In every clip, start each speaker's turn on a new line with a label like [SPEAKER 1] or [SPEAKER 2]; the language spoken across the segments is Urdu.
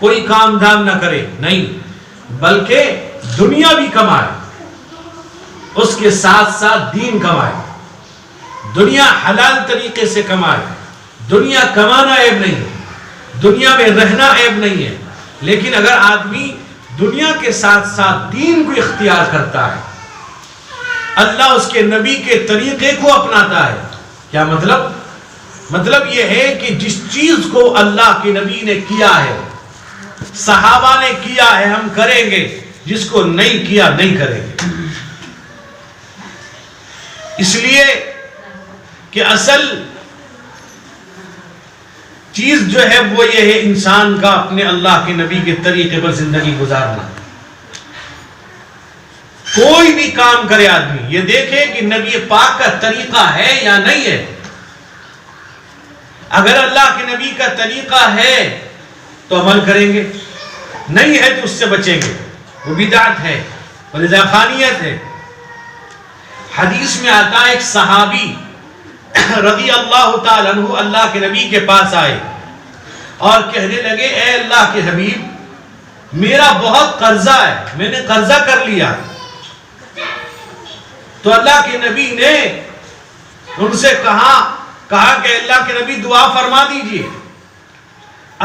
[SPEAKER 1] کوئی کام دھام نہ کرے، نہیں، بلکہ دنیا بھی کمائے، اس کے ساتھ ساتھ دین کمائے، دنیا حلال طریقے سے کمائے۔ دنیا کمانا عیب نہیں ہے، دنیا میں رہنا عیب نہیں ہے، لیکن اگر آدمی دنیا کے ساتھ ساتھ دین کو اختیار کرتا ہے، اللہ اس کے نبی کے طریقے کو اپناتا ہے۔ کیا مطلب یہ ہے کہ جس چیز کو اللہ کے نبی نے کیا ہے، صحابہ نے کیا ہے، ہم کریں گے، جس کو نہیں کیا نہیں کریں گے۔ اس لیے کہ اصل چیز جو ہے وہ یہ ہے انسان کا اپنے اللہ کے نبی کے طریقے پر زندگی گزارنا۔ کوئی بھی کام کرے آدمی یہ دیکھے کہ نبی پاک کا طریقہ ہے یا نہیں ہے۔ اگر اللہ کے نبی کا طریقہ ہے تو عمل کریں گے، نہیں ہے تو اس سے بچیں گے، وہ بدعت ہے، وہ رضاخانیت ہے۔ حدیث میں آتا ہے ایک صحابی رضی اللہ تعالیٰ عنہ اللہ کے نبی کے پاس آئے اور کہنے لگے، اے اللہ کے حبیب، میرا بہت قرضہ ہے، میں نے قرضہ کر لیا۔ تو اللہ کے نبی نے ان سے کہا کہ اللہ کے نبی دعا فرما دیجئے۔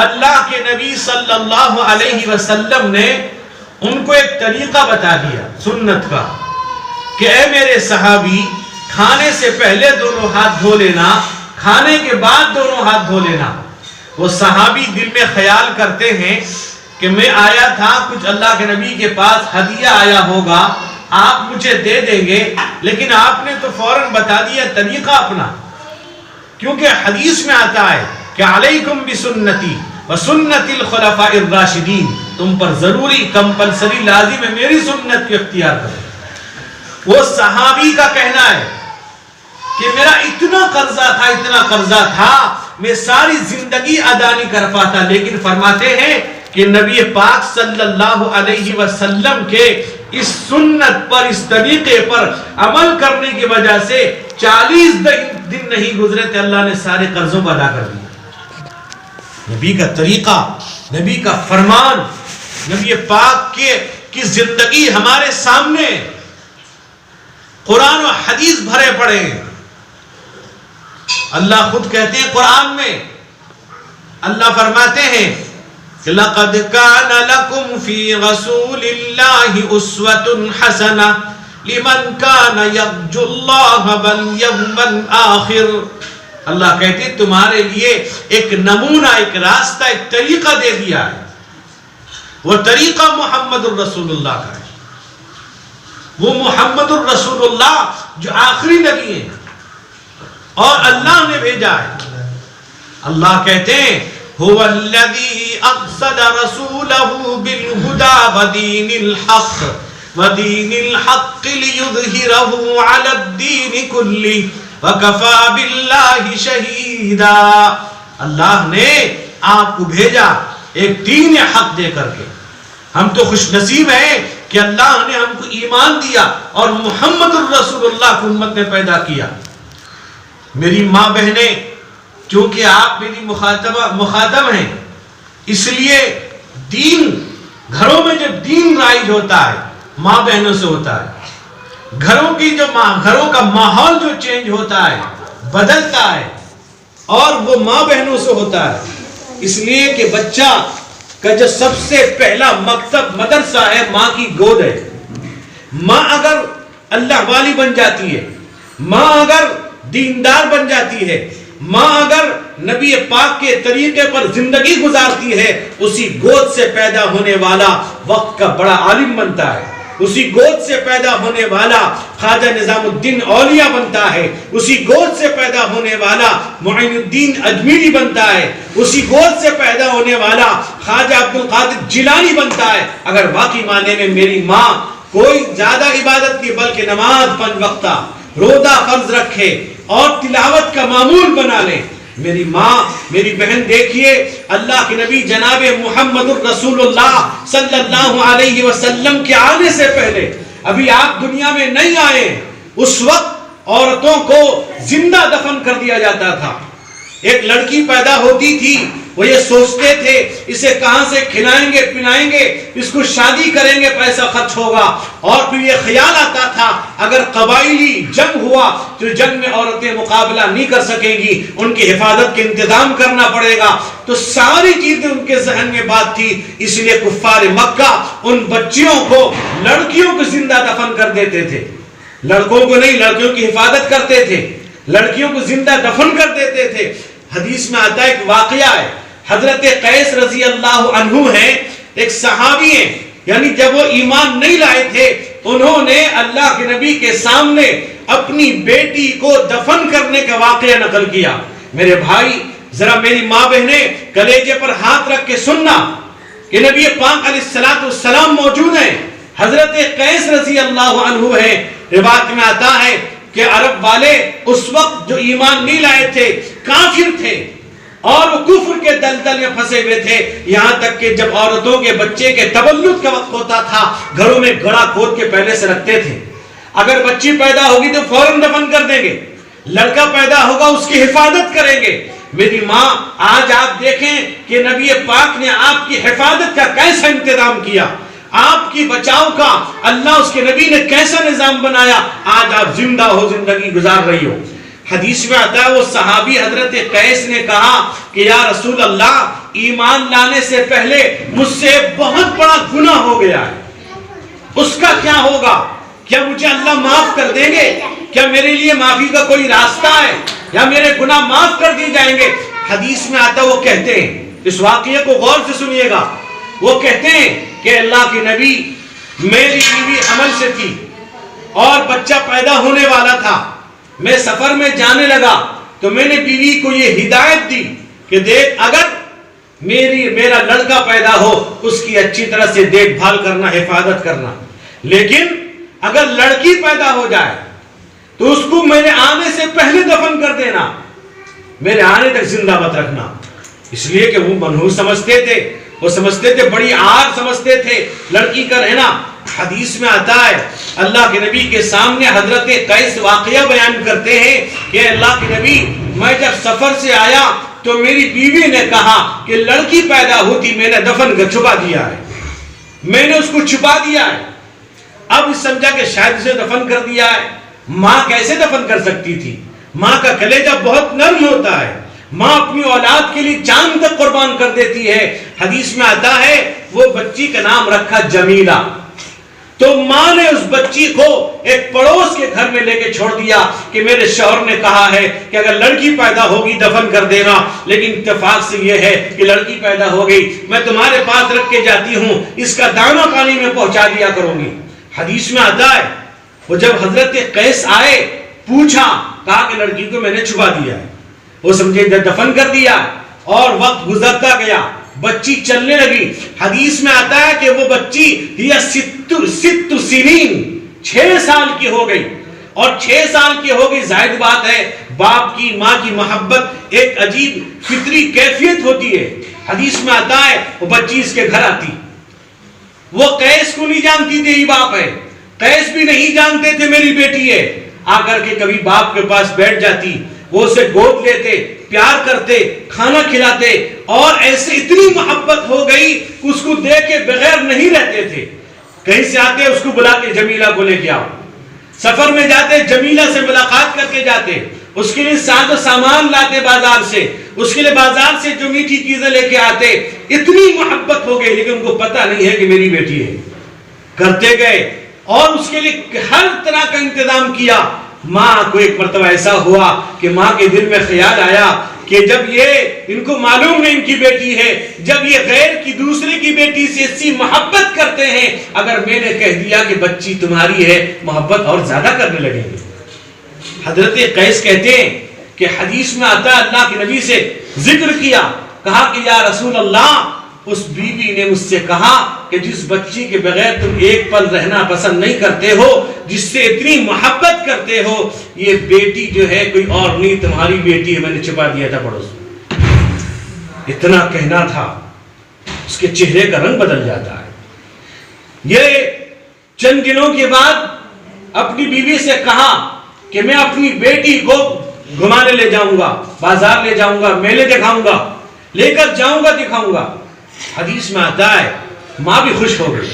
[SPEAKER 1] اللہ کے نبی صلی اللہ علیہ وسلم نے ان کو ایک طریقہ بتا دیا سنت کا کہ اے میرے صحابی، کھانے سے پہلے دونوں ہاتھ دھو لینا، کھانے کے بعد دونوں ہاتھ دھو لینا۔ وہ صحابی دل میں خیال کرتے ہیں کہ میں آیا تھا، کچھ اللہ کے نبی کے پاس ہدیہ آیا ہوگا، آپ مجھے دے دیں گے، لیکن آپ نے تو فوراً بتا دیا طریقہ اپنا۔ کیونکہ حدیث میں آتا ہے کہ علیکم بسنتی وسنت الخلفاء الراشدین، تم پر ضروری کمپلسری لازم ہے میری سنت کو اختیار کرو۔ وہ صحابی کا کہنا ہے کہ میرا اتنا قرضہ تھا میں ساری زندگی ادا نہیں کر پاتا، لیکن فرماتے ہیں کہ نبی پاک صلی اللہ علیہ وسلم کے اس سنت پر، اس طریقے پر عمل کرنے کی وجہ سے 40 دن نہیں گزرے تھے، اللہ نے سارے قرضوں کو ادا کر دیا۔ نبی کا طریقہ، نبی کا فرمان، نبی پاک کی زندگی ہمارے سامنے، قرآن و حدیث بھرے پڑے ہیں۔ اللہ خود کہتے ہیں قرآن میں، اللہ فرماتے ہیں لَقَدْ كَانَ لَكُمْ فِي رَسُولِ اللَّهِ أُسْوَةٌ حَسَنَةٌ لِمَنْ كَانَ يَرْجُو اللَّهَ وَالْيَوْمَ الْآخِرَ۔ اللہ کہتے ہیں تمہارے لیے ایک نمونہ، ایک راستہ، ایک طریقہ دے دیا ہے۔ وہ طریقہ محمد الرسول اللہ کا ہے، وہ محمد الرسول اللہ جو آخری نبی ہیں اور اللہ نے بھیجا ہے۔ اللہ کہتے ہیں هو الذي أرسل رسوله بالهدى ودين الحق ليظهره على الدين كله وكفى بالله شهيدا۔ اللہ نے آپ کو بھیجا ایک دین حق دے کر کے۔ ہم تو خوش نصیب ہیں کہ اللہ نے ہم کو ایمان دیا اور محمد الرسول اللہ کو امت میں پیدا کیا۔ میری ماں بہنیں، چونکہ آپ میری مخاطب ہیں، اس لیے دین گھروں میں جب دین رائج ہوتا ہے ماں بہنوں سے ہوتا ہے۔ گھروں کا ماحول جو چینج ہوتا ہے، بدلتا ہے، اور وہ ماں بہنوں سے ہوتا ہے۔ اس لیے کہ بچہ کا جو سب سے پہلا مکتب مدرسہ ہے ماں کی گود ہے۔ ماں اگر اللہ والی بن جاتی ہے، ماں اگر دیندار بن جاتی ہے، ماں اگر نبی پاک کے طریقے پر زندگی گزارتی ہے، اسی گود سے پیدا ہونے والا وقت کا بڑا عالم بنتا ہے، اسی گود سے پیدا ہونے والا خواجہ نظام الدین اولیاء بنتا ہے، اسی گود سے پیدا ہونے والا معین الدین اجمیری بنتا ہے، اسی گود سے پیدا ہونے والا خواجہ عبدالقادر جیلانی بنتا ہے۔ اگر واقعی معنی میں میری ماں کوئی زیادہ عبادت کی بلکہ نماز 5 وقتہ، روزہ فرض رکھے اور تلاوت کا معمول بنا لے، میری ماں، میری بہن دیکھیے، اللہ کے نبی جناب محمد الرسول اللہ صلی اللہ علیہ وسلم کے آنے سے پہلے، ابھی آپ دنیا میں نہیں آئے، اس وقت عورتوں کو زندہ دفن کر دیا جاتا تھا۔ ایک لڑکی پیدا ہوتی تھی وہ یہ سوچتے تھے اسے کہاں سے کھلائیں گے پلائیں گے، اس کو شادی کریں گے پیسہ خرچ ہوگا، اور پھر یہ خیال آتا تھا اگر قبائلی جنگ ہوا تو جنگ میں عورتیں مقابلہ نہیں کر سکیں گی، ان کی حفاظت کے انتظام کرنا پڑے گا، تو ساری چیزیں ان کے ذہن میں بات تھی، اس لیے کفار مکہ ان بچیوں کو، لڑکیوں کو زندہ دفن کر دیتے تھے، لڑکوں کو نہیں، لڑکیوں کی حفاظت کرتے تھے، لڑکیوں کو زندہ دفن کر دیتے تھے۔ حدیث میں آتا ہے ایک واقعہ ہے، حضرت قیس رضی اللہ عنہ ہیں، ایک صحابی ہیں، یعنی جب وہ ایمان نہیں لائے تھے انہوں نے اللہ کے نبی کے سامنے اپنی بیٹی کو دفن کرنے کا واقعہ نقل کیا۔ میرے بھائی ذرا میری ماں بہنیں کلیجے پر ہاتھ رکھ کے سننا کہ نبی پاک علیہ السلام موجود ہیں، حضرت قیس رضی اللہ عنہ ہے۔ روایت میں آتا ہے کہ عرب والے اس وقت جو ایمان نہیں لائے تھے کافر تھے اور وہ کفر کے دلدل میں پھنسے ہوئے تھے، یہاں تک کہ جب عورتوں کے بچے کے تولد کا وقت ہوتا تھا گھروں میں گڑا کھود کے پہلے سے رکھتے تھے، اگر بچی پیدا ہوگی تو فوراً دفن کر دیں گے، لڑکا پیدا ہوگا اس کی حفاظت کریں گے۔ میری ماں آج آپ دیکھیں کہ نبی پاک نے آپ کی حفاظت کا کیسا انتظام کیا، آپ کی بچاؤ کا اللہ اس کے نبی نے کیسا نظام بنایا، آج آپ زندہ ہو، زندگی گزار رہی ہو۔ حدیث میں آتا ہے وہ صحابی حضرت قیس نے کہا کہ یا رسول اللہ ایمان لانے سے پہلے مجھ سے بہت بڑا گناہ ہو گیا ہے، اس کا کیا ہوگا؟ کیا مجھے اللہ معاف کر دیں گے؟ کیا میرے لیے معافی کا کوئی راستہ ہے یا میرے گناہ معاف کر دیے جائیں گے؟ حدیث میں آتا وہ کہتے ہیں، اس واقعے کو غور سے سنیے گا، وہ کہتے ہیں کہ اللہ کے نبی میری بیوی حمل سے تھی اور بچہ پیدا ہونے والا تھا، میں سفر میں جانے لگا تو میں نے بیوی کو یہ ہدایت دی کہ دیکھ اگر میرا لڑکا پیدا ہو اس کی اچھی طرح سے دیکھ بھال کرنا، حفاظت کرنا، لیکن اگر لڑکی پیدا ہو جائے تو اس کو میرے آنے سے پہلے دفن کر دینا، میرے آنے تک زندہ مت رکھنا۔ اس لیے کہ وہ منحوس سمجھتے تھے، وہ سمجھتے تھے بڑی آر سمجھتے تھے لڑکی کا رہنا۔ حدیث میں آتا ہے اللہ کے نبی کے سامنے حضرت قیس واقعہ بیان کرتے ہیں کہ اللہ کے نبی میں جب سفر سے آیا تو میری بیوی نے کہا کہ لڑکی پیدا ہوتی میں نے دفن کر چھپا دیا ہے، میں نے اس کو چھپا دیا ہے۔ اب سمجھا کہ شاید اسے دفن کر دیا ہے۔ ماں کیسے دفن کر سکتی تھی؟ ماں کا کلیجہ بہت نرم ہوتا ہے، ماں اپنی اولاد کے لیے جان تک قربان کر دیتی ہے۔ حدیث میں آتا ہے وہ بچی کا نام رکھا جمیلہ، تو ماں نے اس بچی کو ایک پڑوس کے گھر میں لے کے چھوڑ دیا کہ میرے شوہر نے کہا ہے کہ اگر لڑکی پیدا ہوگی دفن کر دینا، لیکن اتفاق سے یہ ہے کہ لڑکی پیدا ہو گئی، میں تمہارے پاس رکھ کے جاتی ہوں، اس کا دانہ پانی میں پہنچا دیا کروں گی۔ حدیث میں آتا ہے وہ جب حضرت قیس آئے پوچھا، کہا کہ لڑکی کو میں نے چھپا دیا ہے، وہ سمجھے دفن کر دیا، اور وقت گزرتا گیا، بچی چلنے لگی۔ حدیث میں آتا ہے کہ وہ بچی یہ ست سنین 6 سال کی ہو گئی، اور 6 سال کی ہو گئی، ظاہر بات ہے باپ کی ماں کی محبت ایک عجیب فطری کیفیت ہوتی ہے۔ حدیث میں آتا ہے وہ بچی اس کے گھر آتی، وہ قیس کو نہیں جانتی تھی یہ باپ ہے، قیس بھی نہیں جانتے تھے میری بیٹی ہے، آ کر کے کبھی باپ کے پاس بیٹھ جاتی، وہ اسے گود لیتے، پیار کرتے، کھانا کھلاتے، اور ایسے اتنی محبت ہو گئی کہ اس کو دیکھ کے بغیر نہیں رہتے تھے۔ کہیں سے آتے اس کو بلا کے جمیلہ کو لے کے آؤ، سفر میں جاتے جمیلہ سے ملاقات کر کے جاتے، اس کے لیے ساز و سامان لاتے بازار سے، اس کے لیے بازار سے جو میٹھی چیزیں لے کے آتے، اتنی محبت ہو گئی، لیکن ان کو پتہ نہیں ہے کہ میری بیٹی ہے۔ کرتے گئے اور اس کے لیے ہر طرح کا انتظام کیا۔ ماں کو ایک مرتبہ ایسا ہوا کہ ماں کے دل میں خیال آیا کہ جب یہ ان کو معلوم نہیں ان کی بیٹی ہے، جب یہ غیر کی دوسرے کی بیٹی سے ایسی محبت کرتے ہیں، اگر میں نے کہہ دیا کہ بچی تمہاری ہے، محبت اور زیادہ کرنے لگیں گے۔ حضرت قیس کہتے ہیں کہ حدیث میں آتا ہے اللہ کے نبی سے ذکر کیا، کہا کہ یا رسول اللہ اس بیوی نے مجھ سے کہا کہ جس بچی کے بغیر تم ایک پل رہنا پسند نہیں کرتے ہو، جس سے اتنی محبت کرتے ہو، یہ بیٹی جو ہے کوئی اور نہیں تمہاری بیٹی ہے، میں نے چھپا دیا تھا پڑوس میں۔ اتنا کہنا تھا، اس کے چہرے کا رنگ بدل جاتا ہے۔ یہ چند دنوں کے بعد اپنی بیوی سے کہا کہ میں اپنی بیٹی کو گھمانے لے جاؤں گا، بازار لے جاؤں گا، میلے دکھاؤں گا، لے کر جاؤں گا دکھاؤں گا. حدیث میں آتا ہے ماں بھی خوش ہو گئی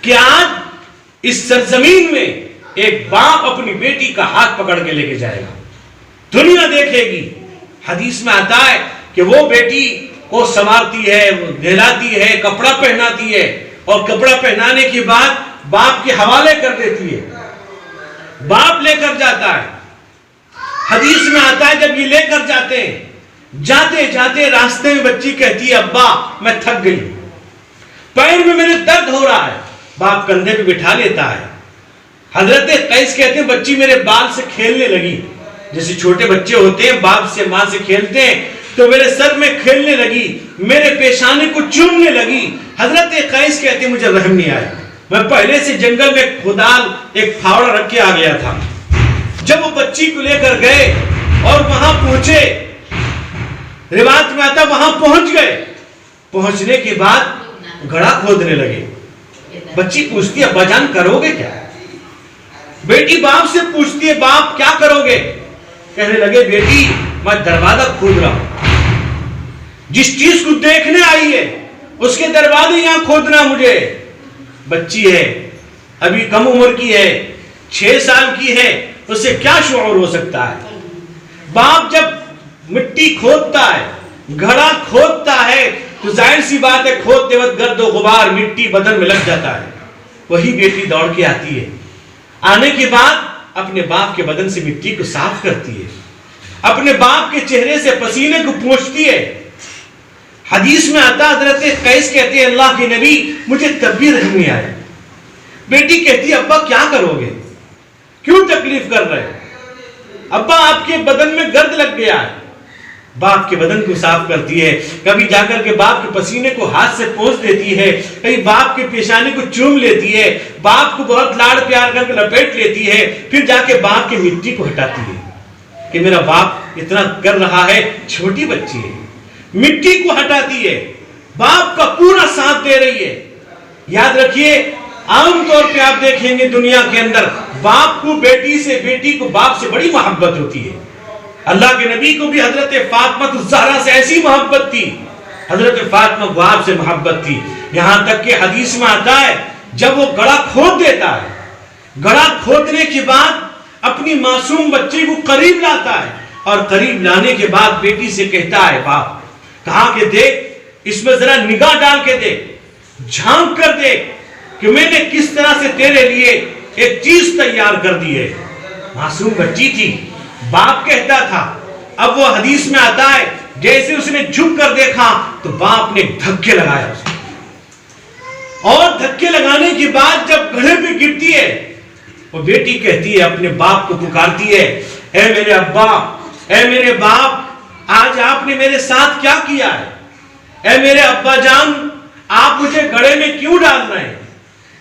[SPEAKER 1] کہ آج اس سرزمین میں ایک باپ اپنی بیٹی کا ہاتھ پکڑ کے لے کے جائے گا, دنیا دیکھے گی. حدیث میں آتا ہے کہ وہ بیٹی کو سنوارتی ہے, وہ نہلاتی ہے, کپڑا پہناتی ہے, اور کپڑا پہنانے کے بعد باپ کے حوالے کر دیتی ہے. باپ لے کر جاتا ہے. حدیث میں آتا ہے جب یہ لے کر جاتے ہیں, جاتے جاتے راستے میں بچی کہتی ہے ابا میں تھک گئی, پیر میں میرے درد ہو رہا ہے. باپ کندھے پہ بٹھا لیتا ہے. حضرت قیس کہتے ہیں بچی میرے بال سے کھیلنے لگی, جیسے چھوٹے بچے ہوتے ہیں باپ سے ماں سے کھیلتے ہیں, تو میرے سر میں کھیلنے لگی, میرے پیشانے کو چومنے لگی. حضرت قیس کہتے ہیں مجھے رحم نہیں آیا, میں پہلے سے جنگل میں خدال ایک پھاوڑا رکھ کے آ گیا تھا. جب وہ بچی کو لے کر گئے اور وہاں پہنچے, روایت میں آتا وہاں پہنچ گئے, پہنچنے کے بعد گڑھا کھودنے لگے. بچی پوچھتی ہے ابا جان کرو گے کیا؟ بیٹی باپ سے پوچھتی ہے باپ کیا کرو گے؟ کہنے لگے بیٹی میں دروازہ کھود رہا ہوں, جس چیز کو دیکھنے آئی ہے اس کے دروازے یہاں کھودنا مجھے. بچی ہے, ابھی کم عمر کی ہے, 6 سال کی ہے, اس سے کیا شعور ہو سکتا ہے؟ باپ جب مٹی کھودتا ہے, گھڑا کھودتا ہے, تو ظاہر سی بات ہے کھودتے وقت گرد و غبار مٹی بدن میں لگ جاتا ہے. وہی بیٹی دوڑ کے آتی ہے, آنے کے بعد اپنے باپ کے بدن سے مٹی کو صاف کرتی ہے, اپنے باپ کے چہرے سے پسینے کو پوچھتی ہے. حدیث میں آتا حضرت قیس کہتے ہیں اللہ کے نبی مجھے تب بھی رحم نہیں آیا. بیٹی کہتی ہے ابا کیا کرو گے, کیوں تکلیف کر رہے؟ ابا آپ کے بدن میں گرد لگ گیا ہے. باپ کے بدن کو صاف کرتی ہے, کبھی جا کر کے باپ کے پسینے کو ہاتھ سے پوچھ دیتی ہے, کبھی باپ کے پیشانے کو چوم لیتی ہے, باپ کو بہت لاڑ پیار کر کے لپیٹ لیتی ہے, پھر جا کے باپ کی مٹی کو ہٹاتی ہے کہ میرا باپ اتنا کر رہا ہے, چھوٹی بچی ہے, مٹی کو ہٹاتی ہے, باپ کا پورا ساتھ دے رہی ہے. یاد رکھیے عام طور پہ آپ دیکھیں گے دنیا کے اندر باپ کو بیٹی سے, بیٹی کو باپ سے بڑی محبت ہوتی ہے. اللہ کے نبی کو بھی حضرت فاطمہ الزہرا سے ایسی محبت تھی, حضرت فاطمہ کو آپ سے محبت تھی. یہاں تک کہ حدیث میں آتا ہے جب وہ گڑھا کھود دیتا ہے, گڑھا کھودنے کے بعد اپنی معصوم بچی کو قریب لاتا ہے, اور قریب لانے کے بعد بیٹی سے کہتا ہے باپ کہا کہ دیکھ اس میں ذرا نگاہ ڈال کے دیکھ, جھانک کر دیکھ کہ میں نے کس طرح سے تیرے لیے ایک چیز تیار کر دی ہے. معصوم بچی تھی, باپ کہتا تھا. اب وہ حدیث میں آتا ہے جیسے اس نے جھک کر دیکھا تو باپ نے دھکے لگایا اسے, اور دھکے لگانے کے بعد جب گڑھے پہ گرتی ہے وہ بیٹی کہتی ہے اپنے باپ کو پکارتی ہے اے میرے ابا, اے میرے باپ, آج آپ نے میرے ساتھ کیا کیا ہے؟ اے میرے ابا جان آپ مجھے گڑھے میں کیوں ڈال رہے ہیں؟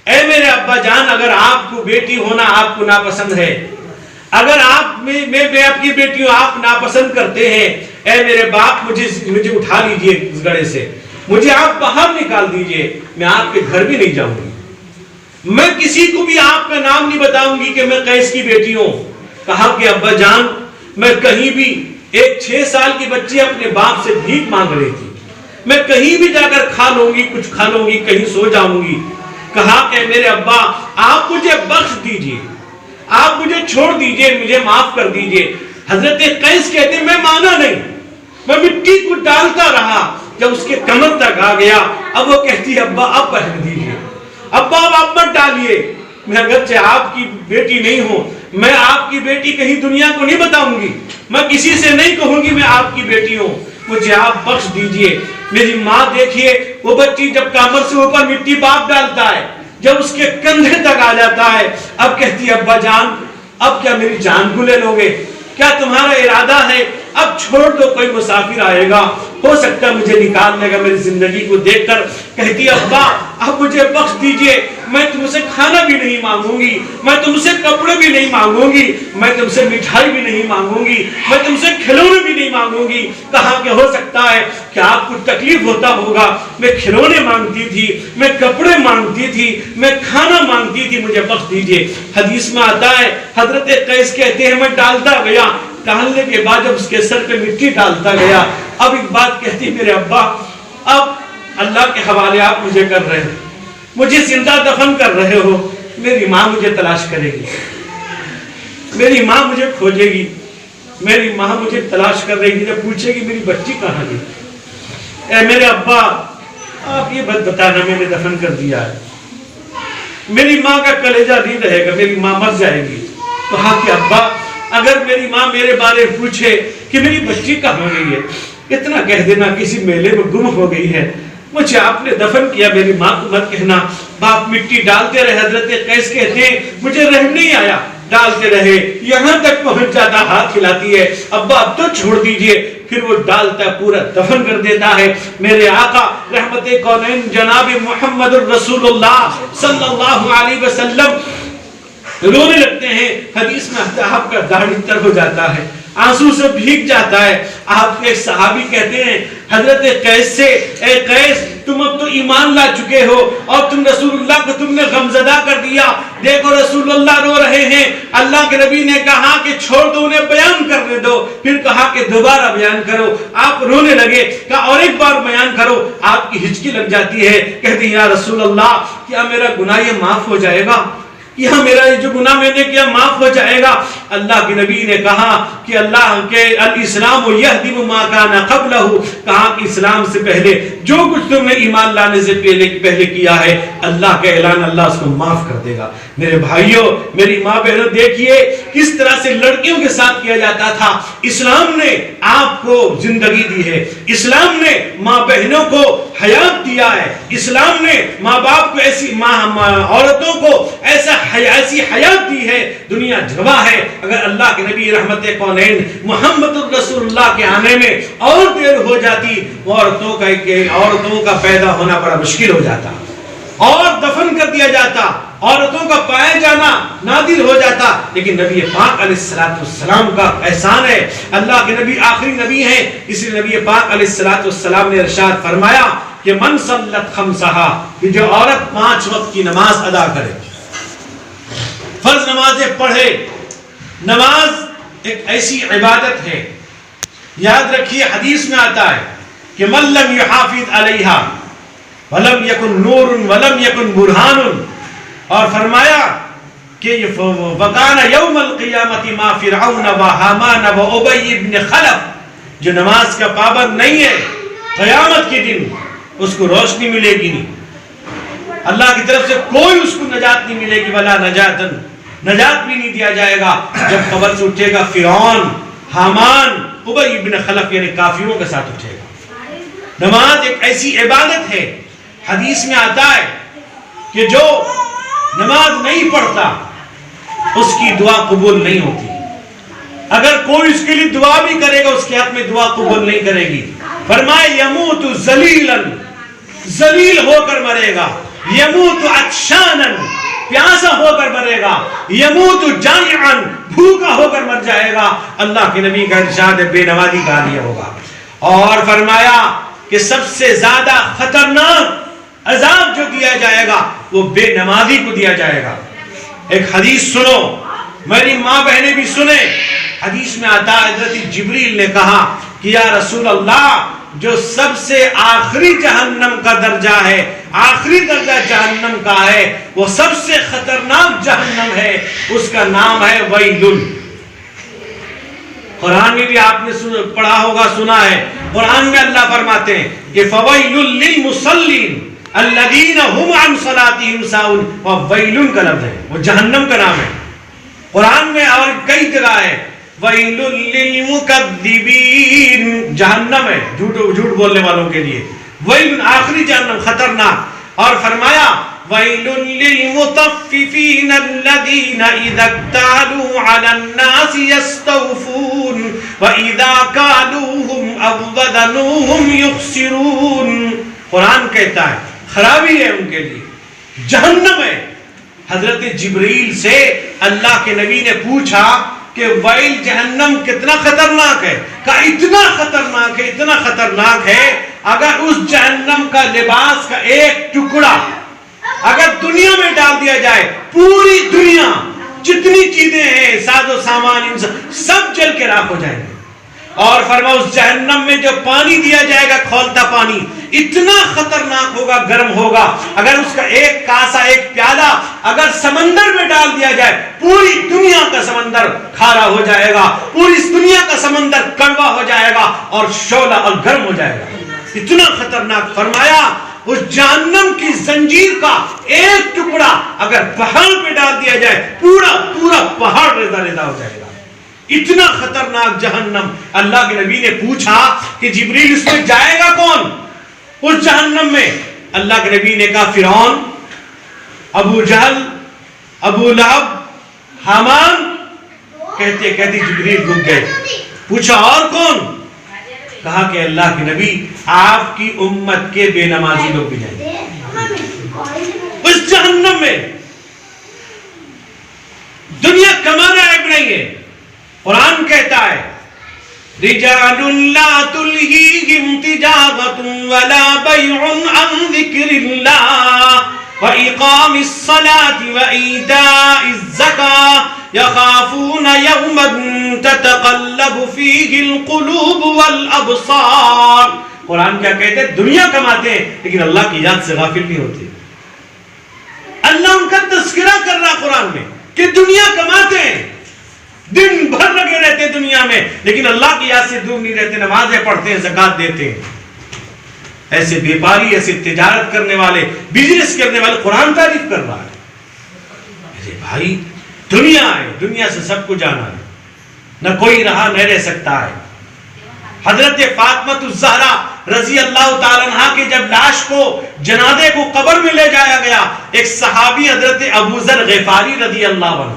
[SPEAKER 1] اے میرے ابا جان اگر آپ کو بیٹی ہونا آپ کو ناپسند ہے, اگر میں آپ کی بیٹی ہوں آپ ناپسند کرتے ہیں, اے میرے باپ مجھے اٹھا لیجئے اس گڑھے سے, مجھے آپ باہر نکال دیجئے, میں آپ کے گھر بھی نہیں جاؤں گی, میں کسی کو بھی آپ کا نام نہیں بتاؤں گی کہ میں قیس کی بیٹی ہوں. کہا کہ ابا جان میں کہیں بھی, ایک 6 سال کی بچی اپنے باپ سے بھیک مانگ رہی تھی, میں کہیں بھی جا کر کھا لوں گی, کچھ کھا لوں گی, کہیں سو جاؤں گی. کہا کہ میرے ابا آپ مجھے بخش دیجئے, آپ مجھے چھوڑ دیجئے, مجھے معاف کر دیجئے. حضرت قیس کہتے ہیں میں مانا نہیں, میں مٹی کو ڈالتا رہا, جب اس کے کمر تک آ گیا اب وہ کہتی ہے ابا اب پہن دیجئے, ابا اب مت ڈالیے, میں اگرچہ آپ کی بیٹی نہیں ہوں, میں آپ کی بیٹی کہیں دنیا کو نہیں بتاؤں گی, میں کسی سے نہیں کہوں گی میں آپ کی بیٹی ہوں, مجھے آپ بخش دیجئے. میری ماں دیکھیے وہ بچی جب کمر سے اوپر مٹی باپ ڈالتا ہے, جب اس کے کندھے تک آ جاتا ہے, اب کہتی ہے ابا جان اب کیا میری جان کو لے لو گے؟ کیا تمہارا ارادہ ہے اب چھوڑ دو, کوئی مسافر آئے گا ہو سکتا ہے مجھے نکال لے گا میری زندگی کو دیکھ کر. کہتی ہے ابا اب مجھے بخش دیجئے, میں تم سے کھانا بھی نہیں مانگوں گی, میں تم سے کپڑے بھی نہیں مانگوں گی, میں تم سے مٹھائی بھی نہیں مانگوں گی, میں تم سے کھلونے بھی نہیں مانگوں گی. کہا کہ ہو سکتا ہے کہ آپ کو تکلیف ہوتا ہوگا, میں کھلونے مانگتی تھی, میں کپڑے مانگتی تھی, میں کھانا مانگتی تھی, مجھے بخش دیجئے. حدیث میں آتا ہے حضرت قیس کہتے ہیں میں ڈالتا گیا, ڈالنے کے بعد جب اس کے سر پہ مٹی ڈالتا گیا، اب ایک بات کہتی میرے ابا اب اللہ کے حوالے آپ مجھے کر رہے ہیں، مجھے زندہ دفن کر رہے ہو، میری ماں مجھے تلاش کرے گی، میری ماں مجھے کھوجے گی، میری ماں مجھے تلاش کر رہی ہے، پوچھے گی میری بچی کہاں گئی؟ اے میرے ابا آپ یہ بات بتانا میں نے دفن کر دیا ہے، میری ماں کا کلیجہ نہیں رہے گا، میری ماں مر جائے گی۔ کہا کہ ابا اگر میری ماں میرے بارے پوچھے کہ میری بچی کہاں گئی ہے، اتنا کہہ دینا کسی میلے میں گم ہو گئی ہے، مجھے آپ نے دفن کیا، میری ماں کو مت کہنا۔ باپ مٹی ڈالتے رہے، حضرت قیس کہتے ہیں مجھے رحم نہیں آیا، ڈالتے رہے یہاں تک پہنچ جاتا، ہاتھ ہلاتی ہے، ابا اب تو چھوڑ دیجئے، پھر وہ ڈالتا پورا دفن کر دیتا ہے۔ میرے آقا رحمت کونین جناب محمد الرسول اللہ صلی اللہ علیہ وسلم رونے لگتے ہیں، حدیث میں آپ کا داڑھی تر ہو جاتا ہے، آنسو سے بھیگ جاتا ہے۔ آپ کے صحابی کہتے ہیں حضرت قیس سے، اے قیس تم اب تو ایمان لا چکے ہو اور تم رسول اللہ کو تم نے غمزدہ کر دیا، دیکھو رسول اللہ رو رہے ہیں، اللہ کے نبی نے کہا کہ چھوڑ دو انہیں بیان کرنے دو، پھر کہا کہ دوبارہ بیان کرو، آپ رونے لگے، کہا اور ایک بار بیان کرو، آپ کی ہچکی لگ جاتی ہے، کہتے ہیں یا رسول اللہ کیا میرا گناہ یہ معاف ہو جائے گا، یہاں میرا جو گناہ میں نے کیا معاف ہو جائے گا؟ اللہ کے نبی نے کہا کہ اللہ کے الاسلام یہدم ما کان قبلہ، کہا کہ اسلام سے پہلے جو کچھ تم نے ایمان لانے سے پہلے کیا ہے اللہ کا اعلان، اللہ اس کو معاف کر دے گا۔ میرے بھائیوں میری ماں بہنوں دیکھیے کس طرح سے لڑکیوں کے ساتھ کیا جاتا تھا۔ اسلام نے آپ کو زندگی دی ہے، اسلام نے ماں بہنوں کو حیات دیا ہے، اسلام نے ماں باپ کو ایسی عورتوں کو ایسی حیات دی ہے، دنیا گواہ ہے۔ اگر اللہ کے نبی رحمت کونین محمد الرسول اللہ کے آنے میں اور دیر ہو جاتی، عورتوں کا پیدا ہونا بڑا مشکل ہو جاتا اور دفن کر دیا جاتا، عورتوں کا پایا جانا نادر ہو جاتا، لیکن نبی پاک علیہ السلام کا احسان ہے، اللہ کے نبی آخری نبی ہیں، اس لیے نبی پاک علیہ السلام نے ارشاد فرمایا کہ من صلت خمسہا، کہ جو عورت 5 وقت کی نماز ادا کرے، فرض نمازیں پڑھے۔ نماز ایک ایسی عبادت ہے، یاد رکھیے حدیث میں آتا ہے کہ من لم یحافظ علیہا ولم یکن نور ولم یکن برہان، اور فرمایا کہ وکان یوم القیامت ما فرعون و حامان و ابی بن خلف، جو نماز کا پابند نہیں ہے قیامت کے دن اس کو روشنی ملے گی نہیں، اللہ کی طرف سے کوئی اس کو نجات نہیں ملے گی، ولا نجاتن، نجات بھی نہیں دیا جائے گا جب قبر سے اٹھے گا فرعون، حامان، ابی بن خلف، یعنی کافروں کے ساتھ اٹھے گا۔ نماز ایک ایسی عبادت ہے، حدیث میں آتا ہے کہ جو نماز نہیں پڑھتا اس کی دعا قبول نہیں ہوتی، اگر کوئی اس کے لیے دعا بھی کرے گا اس کے حق میں دعا قبول نہیں کرے گی۔ فرمائے یموت ذلیلا، ذلیل ہو کر مرے گا، یموت عطشانا، پیاسا ہو کر مرے گا، یموت جائعا، بھوکا ہو کر مر جائے گا۔ اللہ کے نبی کا ارشاد ہے بے نمازی کا لیا ہوگا، اور فرمایا کہ سب سے زیادہ خطرناک عذاب جو دیا جائے گا وہ بے نمازی کو دیا جائے گا۔ ایک حدیث سنو، میری ماں بہنیں بھی سنیں، حدیث میں آتا ہے حضرت جبریل نے کہا کہ یا رسول اللہ جو سب سے آخری جہنم کا درجہ ہے، آخری درجہ جہنم کا ہے، وہ سب سے خطرناک جہنم ہے، اس کا نام ہے ویل۔ قرآن میں بھی آپ نے پڑھا ہوگا، سنا ہے، قرآن میں اللہ فرماتے ہیں کہ فویل للمصلین الذین هم عن صلاتهم ساہون، ویل کا لفظ ہے، وہ جہنم کا نام ہے قرآن میں، اور کئی جگہ ہے ویل للمکذبین، جہنم ہے جھوٹ بولنے والوں کے لیے، ویل آخری جہنم خطرناک، اور فرمایا ویل للمطففین الذین اذا اکتالوا علی الناس یستوفون واذا کالوهم او وزنوهم یخسرون۔ قرآن کہتا ہے خرابی ہے ان کے لیے، جہنم ہے۔ حضرت جبریل سے اللہ کے نبی نے پوچھا کہ ویل جہنم کتنا خطرناک ہے، کہ اتنا خطرناک ہے، اتنا خطرناک ہے، اگر اس جہنم کا لباس کا ایک ٹکڑا اگر دنیا میں ڈال دیا جائے، پوری دنیا جتنی چیزیں ہیں ساز و سامان سب جل کے راکھ ہو جائیں گے. اور فرمایا اس جہنم میں جو پانی دیا جائے گا کھولتا پانی اتنا خطرناک ہوگا, گرم ہوگا, اگر اس کا ایک کاسا ایک پیالہ اگر سمندر میں ڈال دیا جائے پوری دنیا کا سمندر کھارا ہو جائے گا, پوری اس دنیا کا سمندر کڑوا ہو جائے گا اور شعلہ اور گرم ہو جائے گا. اتنا خطرناک. فرمایا اس جہنم کی زنجیر کا ایک ٹکڑا اگر پہاڑ پہ ڈال دیا جائے پورا پہاڑ ریزہ ریزہ ہو جائے گا. اتنا خطرناک جہنم. اللہ کے نبی نے پوچھا کہ جبریل اس میں جائے گا کون اس جہنم میں؟ اللہ کے نبی نے کہا فرعون, ابو جہل, ابو لہب, حامان. کہتے کہتے جبریل رک گئے. پوچھا اور کون؟ کہا کہ اللہ کے نبی آپ کی امت کے بے نمازی لوگ بھی جائیں گے اس جہنم میں. دنیا کمانا عیب نہیں ہے. قرآن کہتا ہے رجال لا تلہیہم تجارۃ ولا بیع عن ذکر اللہ وإقام الصلاة وإیتاء الزکاة یخافون یوما تتقلب فیہ القلوب والابصار. قرآن کیا کہتے ہیں؟ دنیا کماتے ہیں لیکن اللہ کی یاد سے غافل نہیں ہوتے. اللہ ان کا تذکرہ کر رہا قرآن میں کہ دنیا کماتے ہیں, دن بھر لگے رہتے ہیں دنیا میں لیکن اللہ کی یاد سے دور نہیں رہتے, نمازیں پڑھتے ہیں, زکات دیتے ہیں. ایسے بیپاری, ایسے تجارت کرنے والے, بزنس کرنے والے قرآن تعریف کر رہا ہے. میرے بھائی دنیا ہے, دنیا سے سب کو جانا ہے, نہ کوئی رہا نہ رہ سکتا ہے. حضرت فاطمہ الزہرا رضی اللہ تعالیٰ عنہ کے جب لاش کو جنازے کو قبر میں لے جایا گیا, ایک صحابی حضرت ابو ذر غفاری رضی اللہ عنہ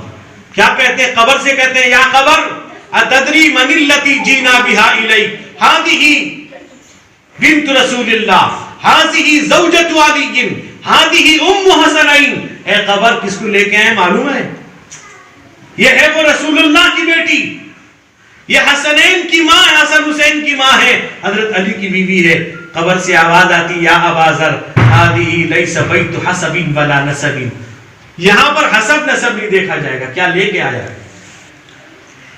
[SPEAKER 1] کیا کہتے ہیں؟ قبر سے کہتے ہیں یا قبر اتدری من التی جینا بہا الیک ہذہ بنت رسول اللہ ہذہ زوجۃ علی ہذہ ام حسنین. اے قبر کس کو لے کے آئے معلوم ہے؟ یہ ہے وہ رسول اللہ کی بیٹی, یہ حسنین کی ماں, حسن حسین کی ماں ہے, حضرت علی کی بیوی ہے. قبر سے آواز آتی یا ابا ذر ہذہ لیس بیت حسب ولا نسب. یہاں پر حسب نسب نہیں دیکھا جائے گا. کیا لے کے آیا,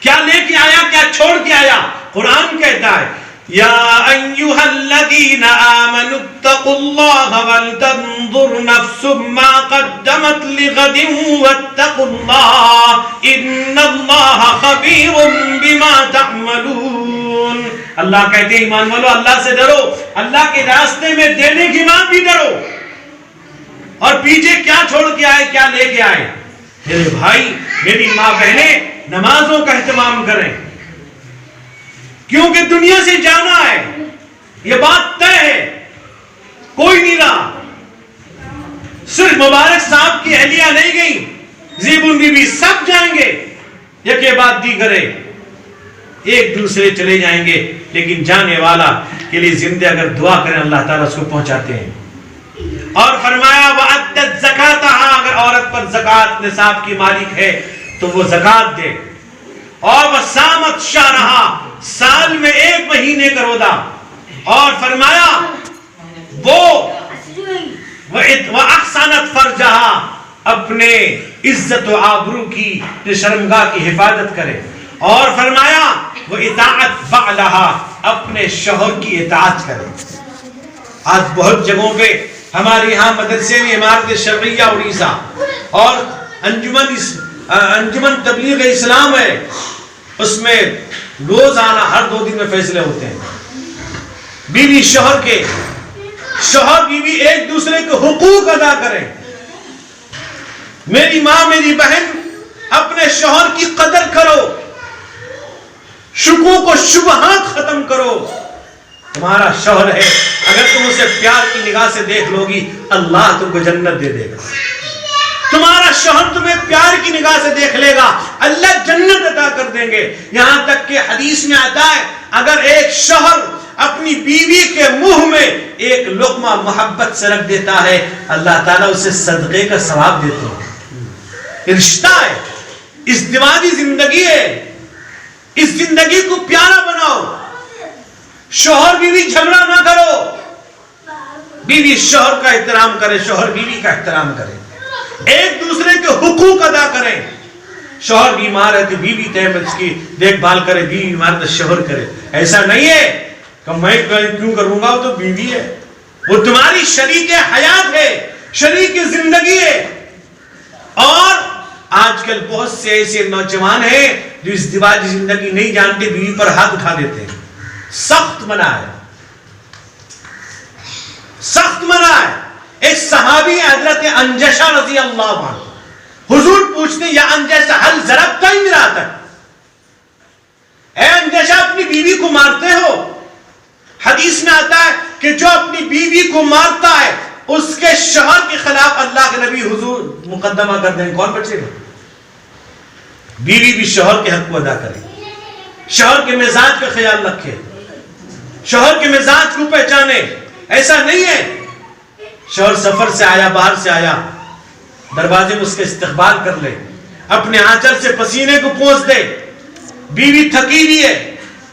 [SPEAKER 1] کیا لے کے آیا, کیا چھوڑ کے آیا؟ قرآن کہتا ہے یا ایھا الذین آمنوا اتقوا اللہ ولتنظر نفس ما قدمت لغد واتقوا اللہ ان اللہ خبیر بما تعملون. اللہ کہتے ہیں ایمان والو اللہ سے ڈرو, اللہ کے راستے میں دینے کی ماں بھی ڈرو, اور پیچھے کیا چھوڑ کے آئے, کیا لے کے آئے. میرے بھائی میری ماں بہنیں نمازوں کا اہتمام کریں کیونکہ دنیا سے جانا ہے, یہ بات طے ہے, کوئی نہیں رہا. صرف مبارک صاحب کی اہلیہ نہیں گئی, زیبون بی بی سب جائیں گے, یکے بعد دیگرے ایک دوسرے چلے جائیں گے, لیکن جانے والا کے لیے زندہ اگر دعا کریں اللہ تعالیٰ اس کو پہنچاتے ہیں. اور فرمایا وَأَدَّتْ زَكَاتَهَا, اگر عورت پر زکات نصاب کی مالک ہے تو وہ زکات دے. اور وَصَامَتْ شَهْرَهَا, سال میں ایک مہینے کا روزہ. اور فرمایا وہ وَأَحْسَنَتْ فَرْجَهَا, اپنے عزت و آبرو کی شرمگاہ کی حفاظت کرے. اور فرمایا وَإِطَاعَتْ بَعْلَهَا, اپنے شوہر کی اطاعت کرے. آج بہت جگہوں پہ ہمارے یہاں مدرسے میں عمارت شرعیہ اڑیسہ اور انجمن تبلیغ اسلام ہے, اس میں روزانہ ہر 2 دن میں فیصلے ہوتے ہیں. بیوی شوہر کے, شوہر بیوی ایک دوسرے کے حقوق ادا کریں. میری ماں میری بہن اپنے شوہر کی قدر کرو, شکوک و شبہات ختم کرو. تمہارا شوہر ہے, اگر تم اسے پیار کی نگاہ سے دیکھ لو گی اللہ تم کو جنت دے دے گا. تمہارا شوہر تمہیں پیار کی نگاہ سے دیکھ لے گا اللہ جنت عطا کر دیں گے. یہاں تک کہ حدیث میں آتا ہے اگر ایک شوہر اپنی بیوی کے منہ میں ایک لقمہ محبت سے رکھ دیتا ہے اللہ تعالیٰ اسے صدقے کا ثواب دیتے ہیں. رشتہ ہے, ازدواجی زندگی ہے, اس زندگی کو پیارا بناؤ. شوہر بیوی جھگڑا نہ کرو, بیوی شوہر کا احترام کرے, شوہر بیوی کا احترام کرے, ایک دوسرے کے حقوق ادا کریں. شوہر بیمار ہے تو بیوی ٹائم اس کی دیکھ بھال کرے، بیوی بیمار تو شوہر کرے. ایسا نہیں ہے کہ میں کیوں کروں گا، وہ تو بیوی ہے، وہ تمہاری شریک حیات ہے، شریک زندگی ہے. اور آج کل بہت سے ایسے نوجوان ہیں جو ازدواجی زندگی نہیں جانتے، بیوی پر ہاتھ اٹھا دیتے ہیں. سخت منع ہے، سخت منع ہے. ایک صحابی حضرت انجشہ رضی اللہ عنہ، حضور پوچھتے ہیں یا انجشہ حل ضربتا امرأتک، اے انجشہ اپنی بیوی کو مارتے ہو؟ حدیث میں آتا ہے کہ جو اپنی بیوی کو مارتا ہے اس کے شوہر کے خلاف اللہ کے نبی حضور مقدمہ کر دیں. کون بچے گا؟ بیوی بھی شوہر کے حق کو ادا کرے، شوہر کے مزاج کا خیال رکھے، شوہر کے مزاج کو پہچانے. ایسا نہیں ہے شوہر سفر سے آیا، باہر سے آیا، دروازے میں اس کا استقبال کر لے، اپنے آنچل سے پسینے کو پونچھ دے. بیوی تھکی ہوئی ہے،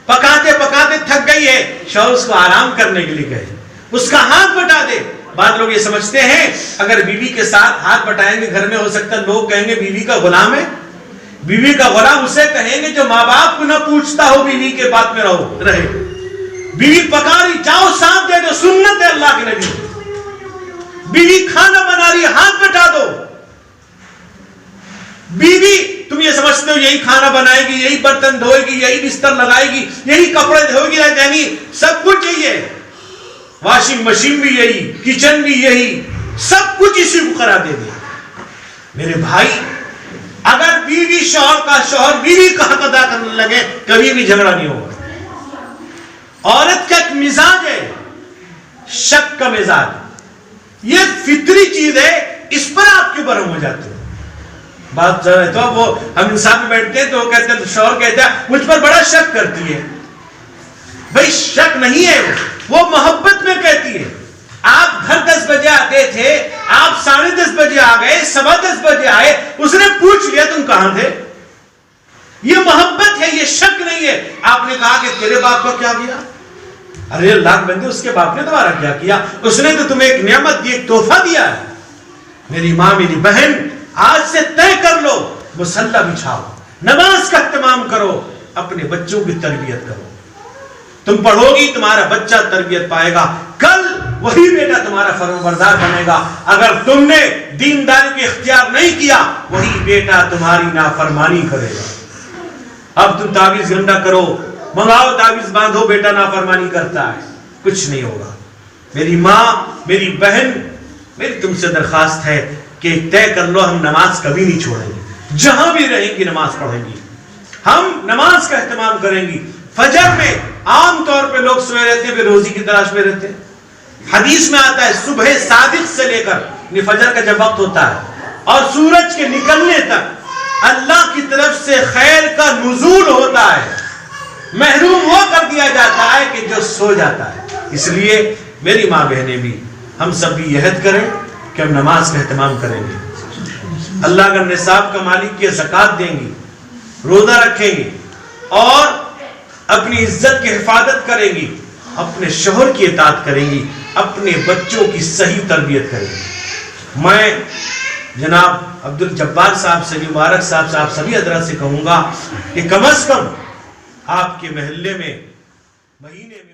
[SPEAKER 1] پکاتے پکاتے تھک گئی ہے، شوہر اس کو آرام کرنے کے لیے کہے، اس کا ہاتھ بٹا دے. بعض لوگ یہ سمجھتے ہیں اگر بیوی کے ساتھ ہاتھ بٹائیں گے گھر میں ہو سکتا ہے لوگ کہیں گے بیوی کا غلام ہے. بیوی کا غلام اسے کہیں گے جو ماں باپ کو نہ پوچھتا ہو، بیوی کے بات میں رہے. بیوی پکا رہی، جاؤ ساتھ دے دو، سنت ہے اللہ کے نبی. بیوی کھانا بنا رہی، ہاتھ بٹا دو. بیوی تم یہ سمجھتے ہو یہی کھانا بنائے گی، یہی برتن دھوئے گی، یہی بستر لگائے گی، یہی کپڑے دھوئے گی، یعنی سب کچھ یہی ہے. واشنگ مشین بھی یہی، کچن بھی یہی، سب کچھ اسی کو قرار دے دیا. میرے بھائی اگر بیوی شوہر کا، شوہر بیوی کا حق ادا کرنے لگے کبھی بھی جھگڑا نہیں ہوگا. عورت کا ایک مزاج ہے، شک کا مزاج، یہ فطری چیز ہے، اس پر آپ کیوں برہم ہو جاتے ہو؟ بات تو وہ ہم انسان میں بیٹھتے ہیں تو وہ کہتے ہیں، شوہر کہتا ہے مجھ پر بڑا شک کرتی ہے. بھئی شک نہیں ہے، وہ محبت میں کہتی ہے. آپ گھر 10 بجے آتے تھے، آپ 10:30 بجے آ گئے، 10:15 بجے آئے، اس نے پوچھ لیا تم کہاں تھے. یہ محبت ہے، یہ شک نہیں ہے. آپ نے کہا کہ تیرے باپ کو کیا کیا؟ ارے اللہ کے بندے، اس کے باپ نے تمہارا کیا کیا؟ اس نے تو تمہیں ایک نعمت دی، ایک تحفہ دیا ہے. میری ماں، میری بہن، آج سے طے کر لو، مصلی بچھاؤ، نماز کا اہتمام کرو، اپنے بچوں کی تربیت کرو. تم پڑھو گی تمہارا بچہ تربیت پائے گا، کل وہی بیٹا تمہارا فرمانبردار بنے گا. اگر تم نے دینداری کو اختیار نہیں کیا وہی بیٹا تمہاری نافرمانی کرے گا. اب تم تعویذ گنڈا کرو، منگاؤ تعویذ باندھو، بیٹا نافرمانی کرتا ہے، کچھ نہیں ہوگا. میری ماں، میری بہن، میری تم سے درخواست ہے کہ طے کر لو ہم نماز کبھی نہیں چھوڑیں گے، جہاں بھی رہیں گی نماز پڑھیں گی، ہم نماز کا اہتمام کریں گی. فجر میں عام طور پہ لوگ سوئے رہتے ہیں، روزی کی تلاش میں رہتے ہیں. حدیث میں آتا ہے صبح صادق سے لے کر فجر کا جب وقت ہوتا ہے اور سورج کے نکلنے تک اللہ کی طرف سے خیر کا نزول ہوتا ہے. محروم وہ کر دیا جاتا ہے کہ جو سو جاتا ہے. اس لیے میری ماں بہنیں بھی، ہم سب بھی عہد کریں کہ ہم نماز کا اہتمام کریں گے. اللہ اگر نصاب کا مالک کی زکوٰۃ دیں گی، روزہ رکھیں گی اور اپنی عزت کی حفاظت کریں گی، اپنے شوہر کی اطاعت کریں گی، اپنے بچوں کی صحیح تربیت کریں گی. میں جناب عبدالجبار صاحب سے، مبارک صاحب سے، آپ سبھی حضرات سے کہوں گا کہ کم از کم آپ کے محلے میں مہینے میں